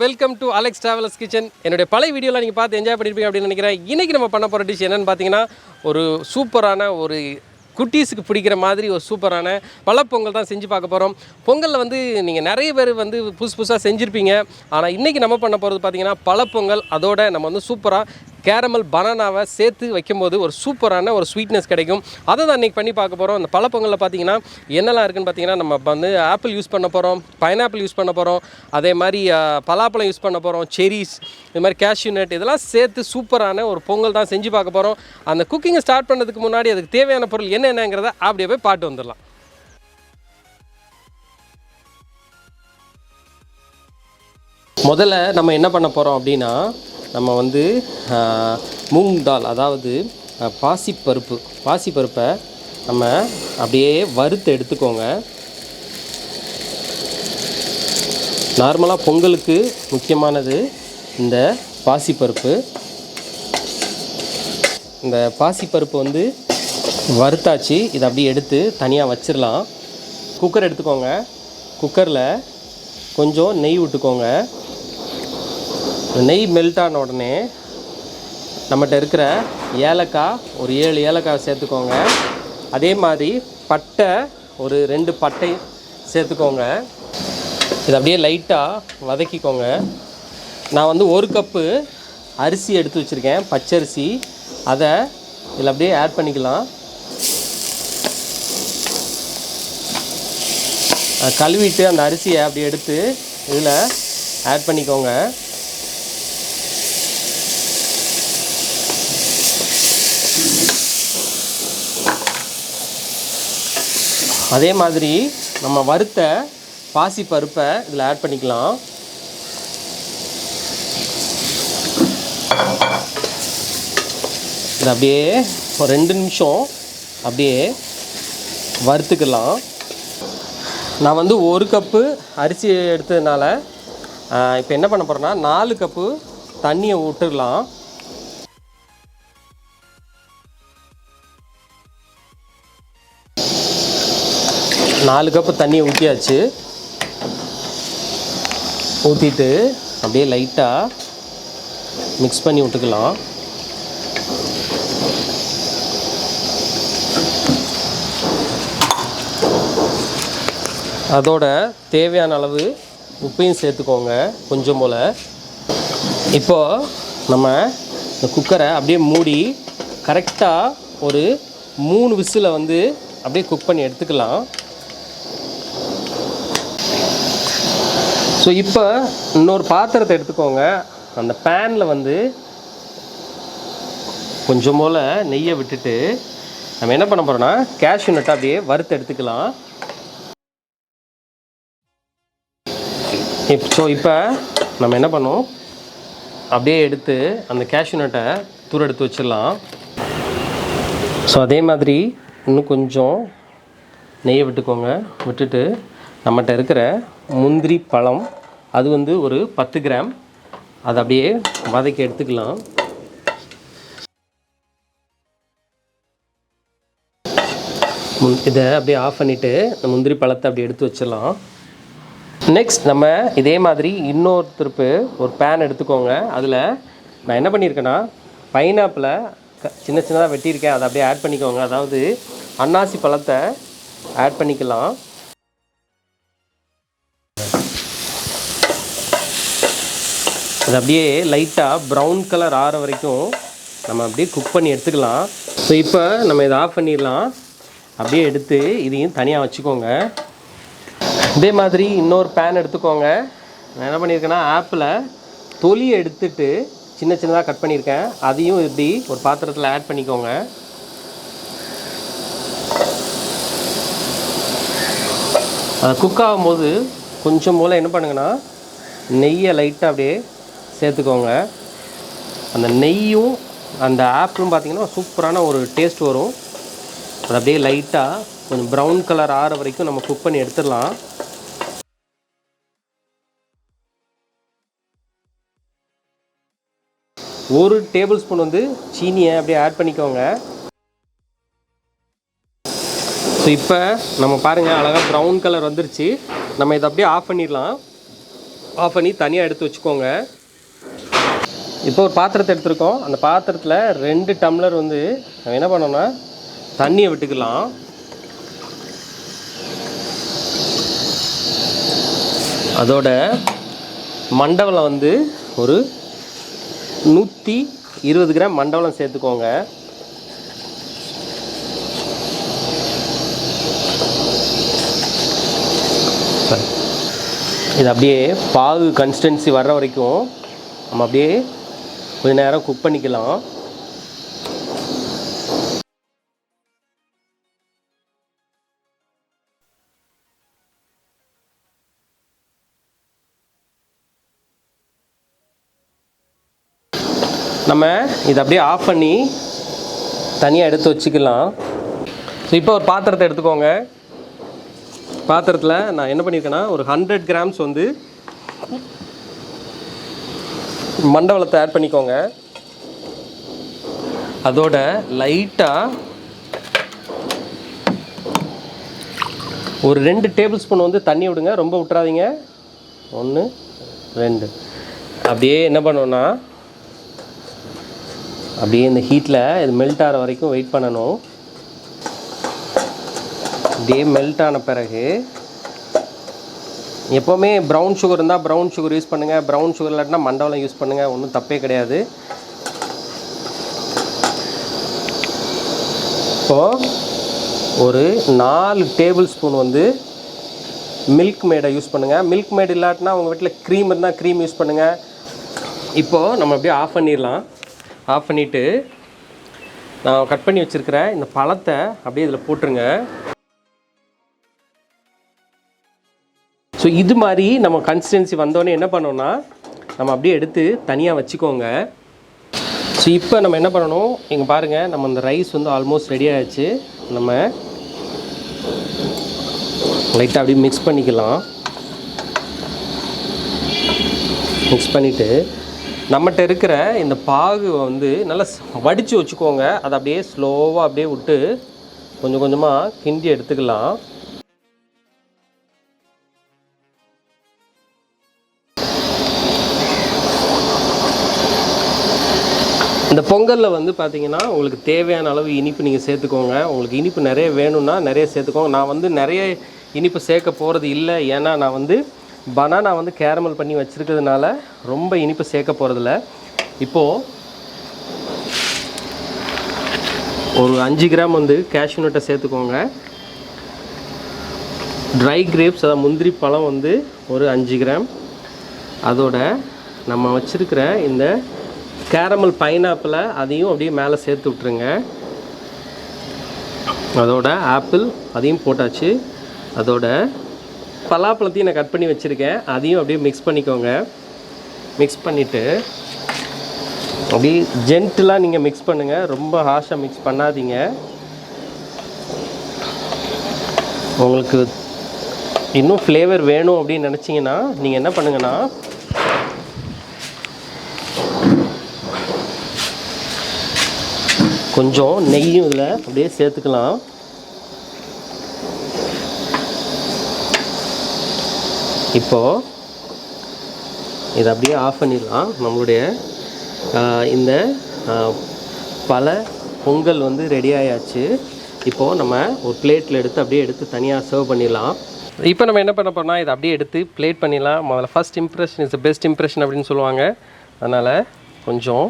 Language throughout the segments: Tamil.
Welcome to Alex travellers kitchen. என்னுடைய பழைய வீடியோவில் நீங்கள் பார்த்து என்ஜாய் பண்ணியிருப்பீங்க அப்படின்னு நினைக்கிறேன். இன்றைக்கி நம்ம பண்ண போகிற டிஷ் என்னென்னு பார்த்தீங்கன்னா, ஒரு சூப்பரான ஒரு குட்டீஸுக்கு பிடிக்கிற மாதிரி ஒரு சூப்பரான பழப்பொங்கல் தான் செஞ்சு பார்க்க போகிறோம். பொங்கலில் வந்து நீங்கள் நிறைய பேர் வந்து புதுசாக செஞ்சுருப்பீங்க. ஆனால் இன்றைக்கி நம்ம பண்ண போகிறது பார்த்திங்கன்னா பழப்பொங்கல். அதோட நம்ம வந்து சூப்பராக கேரமல் பனானாவை சேர்த்து வைக்கும்போது ஒரு சூப்பரான ஒரு ஸ்வீட்னஸ் கிடைக்கும். அதை தான் இன்றைக்கி பண்ணி பார்க்க போகிறோம். அந்த பழப்பொங்கலில் பார்த்திங்கன்னா என்னெல்லாம் இருக்குதுன்னு பார்த்திங்கன்னா, நம்ம வந்து ஆப்பிள் யூஸ் பண்ண போகிறோம், பைனாப்பிள் யூஸ் பண்ண போகிறோம், அதே மாதிரி பலாப்பழம் யூஸ் பண்ண போகிறோம், செரிஸ், இது மாதிரி கேஷ்யூநட், இதெல்லாம் சேர்த்து சூப்பரான ஒரு பொங்கல் தான் செஞ்சு பார்க்க போகிறோம். அந்த குக்கிங்கை ஸ்டார்ட் பண்ணதுக்கு முன்னாடி அதுக்கு தேவையான பொருள் என்னென்னங்கிறத அப்படியே போய் பாட்டு வந்துடலாம். முதல்ல நம்ம என்ன பண்ண போகிறோம் அப்படின்னா, நம்ம வந்து மூங் தால், அதாவது பாசிப்பருப்பை நம்ம அப்படியே வறுத்து எடுத்துக்கோங்க. நார்மலாக பொங்கலுக்கு முக்கியமானது இந்த பாசிப்பருப்பு. இந்த பாசிப்பருப்பு வந்து வறுத்தாச்சு. இதை அப்படியே எடுத்து தனியாக வச்சிடலாம். குக்கர் எடுத்துக்கோங்க. குக்கரில் கொஞ்சம் நெய் விட்டுக்கோங்க. நெய் மெல்ட் ஆன உடனே நம்மகிட்ட இருக்கிற ஏலக்காய், ஒரு 7 ஏலக்காய் சேர்த்துக்கோங்க. அதே மாதிரி பட்டை, ஒரு 2 பட்டை சேர்த்துக்கோங்க. இதை அப்படியே லைட்டாக வதக்கிக்கோங்க. நான் வந்து 1 கப்பு அரிசி எடுத்து வச்சுருக்கேன், பச்சரிசி. அதை இதில் அப்படியே ஆட் பண்ணிக்கலாம். கழுவிட்டு அந்த அரிசியை அப்படி எடுத்து இதில் ஆட் பண்ணிக்கோங்க. அதே மாதிரி நம்ம வறுத்த பாசிப்பருப்பை இதில் ஆட் பண்ணிக்கலாம். இது அப்படியே ஒரு 2 நிமிஷம் அப்படியே வறுத்துக்கலாம். நான் வந்து 1 கப்பு அரிசி எடுத்ததுனால இப்போ என்ன பண்ண போகிறேன்னா 4 கப்பு தண்ணியை விட்டுடலாம். நாலு கப்பு தண்ணியை ஊற்றியாச்சு. ஊற்றிட்டு அப்படியே லைட்டாக மிக்ஸ் பண்ணி விட்டுக்கலாம். அதோட தேவையான அளவு உப்பையும் சேர்த்துக்கோங்க, கொஞ்சம் போல். இப்போது நம்ம இந்த குக்கரை அப்படியே மூடி கரெக்டாக ஒரு 3 விசிலை வந்து அப்படியே குக் பண்ணி எடுத்துக்கலாம். ஸோ இப்போ இன்னொரு பாத்திரத்தை எடுத்துக்கோங்க. அந்த பேனில் வந்து கொஞ்சம் போல் நெய்யை விட்டுட்டு நம்ம என்ன பண்ண போகிறோன்னா கேஷ்யூநட்டை அப்படியே வறுத்து எடுத்துக்கலாம். இப்போ நம்ம என்ன பண்ணோம், அப்படியே எடுத்து அந்த கேஷ்யூநட்டை தூர எடுத்து வச்சிடலாம். ஸோ அதே மாதிரி இன்னும் கொஞ்சம் நெய்யை விட்டுக்கோங்க. விட்டுட்டு நம்மகிட்ட இருக்கிற முந்திரி பழம், அது வந்து ஒரு 10 கிராம், அதை அப்படியே வதக்கி எடுத்துக்கலாம். இதை அப்படியே ஆஃப் பண்ணிவிட்டு இந்த முந்திரி பழத்தை அப்படியே எடுத்து வச்சிடலாம். நெக்ஸ்ட் நம்ம இதே மாதிரி இன்னொரு திருப்பு ஒரு பேன் எடுத்துக்கோங்க. அதில் நான் என்ன பண்ணியிருக்கேன்னா பைனாப்பிளை சின்ன சின்னதாக வெட்டியிருக்கேன், அதை அப்படியே ஆட் பண்ணிக்கோங்க. அதாவது அன்னாசி பழத்தை ஆட் பண்ணிக்கலாம். அது அப்படியே லைட்டாக ப்ரௌன் கலர் ஆகிற வரைக்கும் நம்ம அப்படியே குக் பண்ணி எடுத்துக்கலாம். ஸோ இப்போ நம்ம இதை ஆஃப் பண்ணிடலாம். அப்படியே எடுத்து இதையும் தனியாக வச்சுக்கோங்க. இதே மாதிரி இன்னொரு பேன் எடுத்துக்கோங்க. நான் என்ன பண்ணியிருக்கேன்னா ஆப்பிளை தொலியை எடுத்துட்டு சின்ன சின்னதாக கட் பண்ணியிருக்கேன். அதையும் இப்படி ஒரு பாத்திரத்தில் ஆட் பண்ணிக்கோங்க. அதை குக் ஆகும்போது கொஞ்சம் போல் என்ன பண்ணுங்கன்னா நெய்யை லைட்டாக அப்படியே சேர்த்துக்கோங்க. அந்த நெய்யும் அந்த ஆப்பிளும் பார்த்திங்கன்னா சூப்பரான ஒரு டேஸ்ட் வரும். அது அப்படியே லைட்டாக கொஞ்சம் ப்ரௌன் கலர் ஆகிற வரைக்கும் நம்ம குக் பண்ணி எடுத்துடலாம். ஒரு டேபிள் ஸ்பூன் வந்து சீனியை அப்படியே ஆட் பண்ணிக்கோங்க. ஸோ இப்போ நம்ம பாருங்கள் அழகாக ப்ரௌன் கலர் வந்துருச்சு. நம்ம இதை அப்படியே ஆஃப் பண்ணிடலாம். ஆஃப் பண்ணி தனியாக எடுத்து வச்சுக்கோங்க. இப்போ ஒரு பாத்திரத்தை எடுத்துருக்கோம். அந்த பாத்திரத்தில் 2 டம்ளர் வந்து நம்ம என்ன பண்ணோம்னா தண்ணியை விட்டுக்கலாம். அதோட மண்டவலம் வந்து ஒரு 120 கிராம் மண்டவலம் சேர்த்துக்கோங்க. இது அப்படியே பாகு கன்சிஸ்டன்சி வர்ற வரைக்கும் நம்ம அப்படியே கொஞ்ச நேரம் குக் பண்ணிக்கலாம். நம்ம இதை அப்படியே ஆஃப் பண்ணி தனியாக எடுத்து வச்சுக்கலாம். ஸோ இப்போ ஒரு பாத்திரத்தை எடுத்துக்கோங்க. பாத்திரத்தில் நான் என்ன பண்ணியிருக்கேன்னா ஒரு 100 கிராம்ஸ் வந்து மண்டவலத்தை ஆட் பண்ணிக்கோங்க. அதோட லைட்டாக ஒரு 2 டேபிள் ஸ்பூன் வந்து தண்ணி விடுங்க, ரொம்ப விட்டுறாதீங்க. 1 2 அப்படியே என்ன பண்ணோன்னா அப்படியே இந்த ஹீட்டில் இது மெல்ட் ஆகிற வரைக்கும் வெயிட் பண்ணணும். அப்படியே மெல்ட் ஆன பிறகு எப்போவுமே ப்ரௌன் சுகர் இருந்தால் ப்ரௌன் சுகர் யூஸ் பண்ணுங்கள், ப்ரௌன் சுகர் இல்லாட்டினா மண்டவலம் யூஸ் பண்ணுங்கள், ஒன்றும் தப்பே கிடையாது. இப்போது ஒரு 4 டேபிள் ஸ்பூன் வந்து மில்க் மேடை யூஸ் பண்ணுங்கள். மில்க் மேட் இல்லாட்டினா உங்கள் வீட்டில் க்ரீம் இருந்தால் க்ரீம் யூஸ் பண்ணுங்கள். இப்போது நம்ம அப்படியே ஆஃப் பண்ணிடலாம். ஆஃப் பண்ணிவிட்டு நான் கட் பண்ணி வச்சுருக்கிற இந்த பழத்தை அப்படியே இதில் போட்டுருங்க. ஸோ இது மாதிரி நம்ம கன்சிஸ்டன்சி வந்தோடனே என்ன பண்ணோன்னா நம்ம அப்படியே எடுத்து தனியாக வச்சுக்கோங்க. ஸோ இப்போ நம்ம என்ன பண்ணணும், இங்கே பாருங்கள், நம்ம இந்த ரைஸ் வந்து ஆல்மோஸ்ட் ரெடி ஆகிடுச்சு. நம்ம லைட்டாக அப்படியே மிக்ஸ் பண்ணிக்கலாம். மிக்ஸ் பண்ணிவிட்டு நம்மகிட்ட இருக்கிற இந்த பாகு வந்து நல்லா வடித்து வச்சுக்கோங்க. அதை அப்படியே ஸ்லோவாக அப்படியே விட்டு கொஞ்சம் கொஞ்சமாக கிண்டி எடுத்துக்கலாம். இந்த பொங்கலில் வந்து பார்த்திங்கன்னா உங்களுக்கு தேவையான அளவு இனிப்பு நீங்கள் சேர்த்துக்கோங்க. உங்களுக்கு இனிப்பு நிறைய வேணும்னா நிறைய சேர்த்துக்கோங்க. நான் வந்து நிறைய இனிப்பு சேர்க்க போகிறது இல்லை, ஏன்னா நான் வந்து பனானா வந்து கேரமல் பண்ணி வச்சுருக்கிறதுனால ரொம்ப இனிப்பு சேர்க்க போகிறதில்ல. இப்போது ஒரு 5 கிராம் வந்து கேஷ்யூநட்டை சேர்த்துக்கோங்க. ட்ரை கிரேப்ஸ், அதாவது முந்திரி பழம் வந்து ஒரு 5 கிராம். அதோட நம்ம வச்சுருக்கிற இந்த கேரமல் பைனாப்பிளை அதையும் அப்படியே மேலே சேர்த்து விட்ருங்க. அதோட ஆப்பிள் அதையும் போட்டாச்சு. அதோட பலாப்பழத்தையும் நான் கட் பண்ணி வச்சுருக்கேன், அதையும் அப்படியே மிக்ஸ் பண்ணிக்கோங்க. மிக்ஸ் பண்ணிவிட்டு அப்படியே ஜென்டிலாக நீங்கள் மிக்ஸ் பண்ணுங்கள், ரொம்ப ஹார்ஷாக மிக்ஸ் பண்ணாதீங்க. உங்களுக்கு இன்னும் ஃப்ளேவர் வேணும் அப்படின்னு நினச்சிங்கன்னா நீங்கள் என்ன பண்ணுங்கன்னா கொஞ்சம் நெய்யும் இதில் அப்படியே சேர்த்துக்கலாம். இப்போது இதை அப்படியே ஆஃப் பண்ணிடலாம். நம்மளுடைய இந்த பல பொங்கல் வந்து ரெடி ஆயாச்சு. இப்போது நம்ம ஒரு பிளேட்டில் அப்படியே எடுத்து தனியாக சர்வ் பண்ணிடலாம். இப்போ நம்ம என்ன பண்ண போறோம்னா இதை அப்படியே எடுத்து பிளேட் பண்ணிடலாம். முதல்ல first impression is the best impression அப்படின்னு சொல்லுவாங்க. அதனால் கொஞ்சம்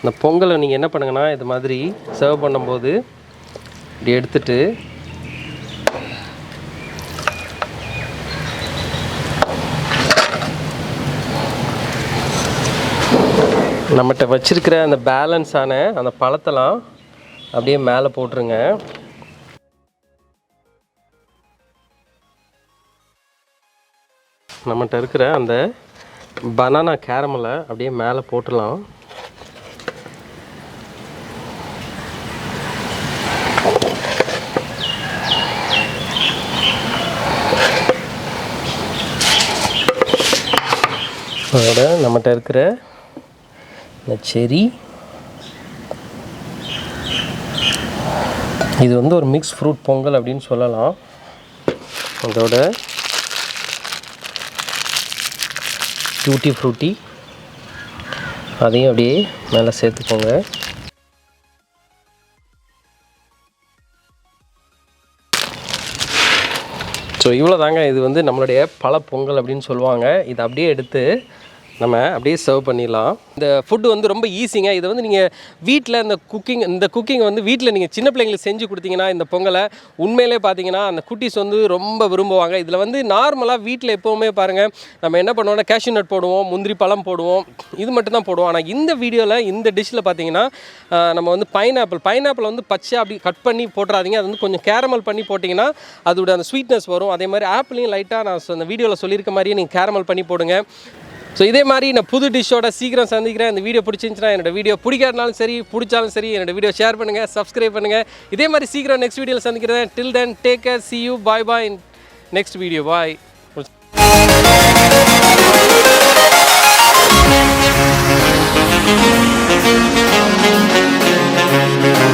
இந்த பொங்கலை நீங்கள் என்ன பண்ணுங்கன்னா இது மாதிரி சர்வ் பண்ணும்போது இப்படி எடுத்துட்டு நம்மகிட்ட வச்சுருக்கிற அந்த பேலன்ஸான அந்த பழத்தெல்லாம் அப்படியே மேலே போட்டுருங்க. நம்மகிட்ட இருக்கிற அந்த பனானா கேரமலை அப்படியே மேலே போட்டுடலாம். அதோட நம்மகிட்ட இருக்கிற இந்த செரி, இது வந்து ஒரு மிக்ஸ் ஃப்ரூட் பொங்கல் அப்படின்னு சொல்லலாம். அதோட Tutifruity அதையும் அப்படியே மேலே சேர்த்துக்கோங்க. ஸோ இவ்வளோ தாங்க. இது வந்து நம்மளுடைய பல பொங்கல் அப்படின்னு சொல்லுவாங்க. இதை அப்படியே எடுத்து நம்ம அப்படியே சர்வ் பண்ணிடலாம். இந்த ஃபுட்டு வந்து ரொம்ப ஈஸிங்க. இதை வந்து நீங்கள் வீட்டில் இந்த குக்கிங் வந்து வீட்டில் நீங்கள் சின்ன பிள்ளைங்களுக்கு செஞ்சு கொடுத்தீங்கன்னா இந்த பொங்கலை உண்மையிலே பார்த்தீங்கன்னா அந்த குட்டீஸ் வந்து ரொம்ப விரும்புவாங்க. இதில் வந்து நார்மலாக வீட்டில் எப்போவுமே பாருங்கள் நம்ம என்ன பண்ணுவோம்னா கேஷ்யூநட் போடுவோம், முந்திரி பழம் போடுவோம், இது மட்டும் தான் போடுவோம். ஆனால் இந்த வீடியோவில் இந்த டிஷ்ஷில் பார்த்தீங்கன்னா நம்ம வந்து பைனாப்பிள் வந்து பச்சை அப்படி கட் பண்ணி போட்டுறாதீங்க. அது வந்து கொஞ்சம் கேரமல் பண்ணி போட்டிங்கன்னா அதோட அந்த ஸ்வீட்னஸ் வரும். அதே மாதிரி ஆப்பிளையும் லைட்டாக நான் அந்த வீடியோவில் சொல்லியிருக்க மாதிரியே நீங்கள் கேரமல் பண்ணி போடுங்க. ஸோ இதே மாதிரி நான் புது டிஷ்ஷோட சீக்கிரம் சந்திக்கிறேன். இந்த வீடியோ பிடிச்சிருந்துச்சுன்னா என்னோட வீடியோ பிடிக்காதனாலும் சரி பிடிச்சாலும் சரி என்னோட வீடியோ ஷேர் பண்ணுங்கள், சப்ஸ்கிரைப் பண்ணுங்கள். இதே மாதிரி சீக்கிரம் நெக்ஸ்ட் வீடியோவில் சந்திக்கிறேன். Till then take care, see you, bye bye in next video. Bye.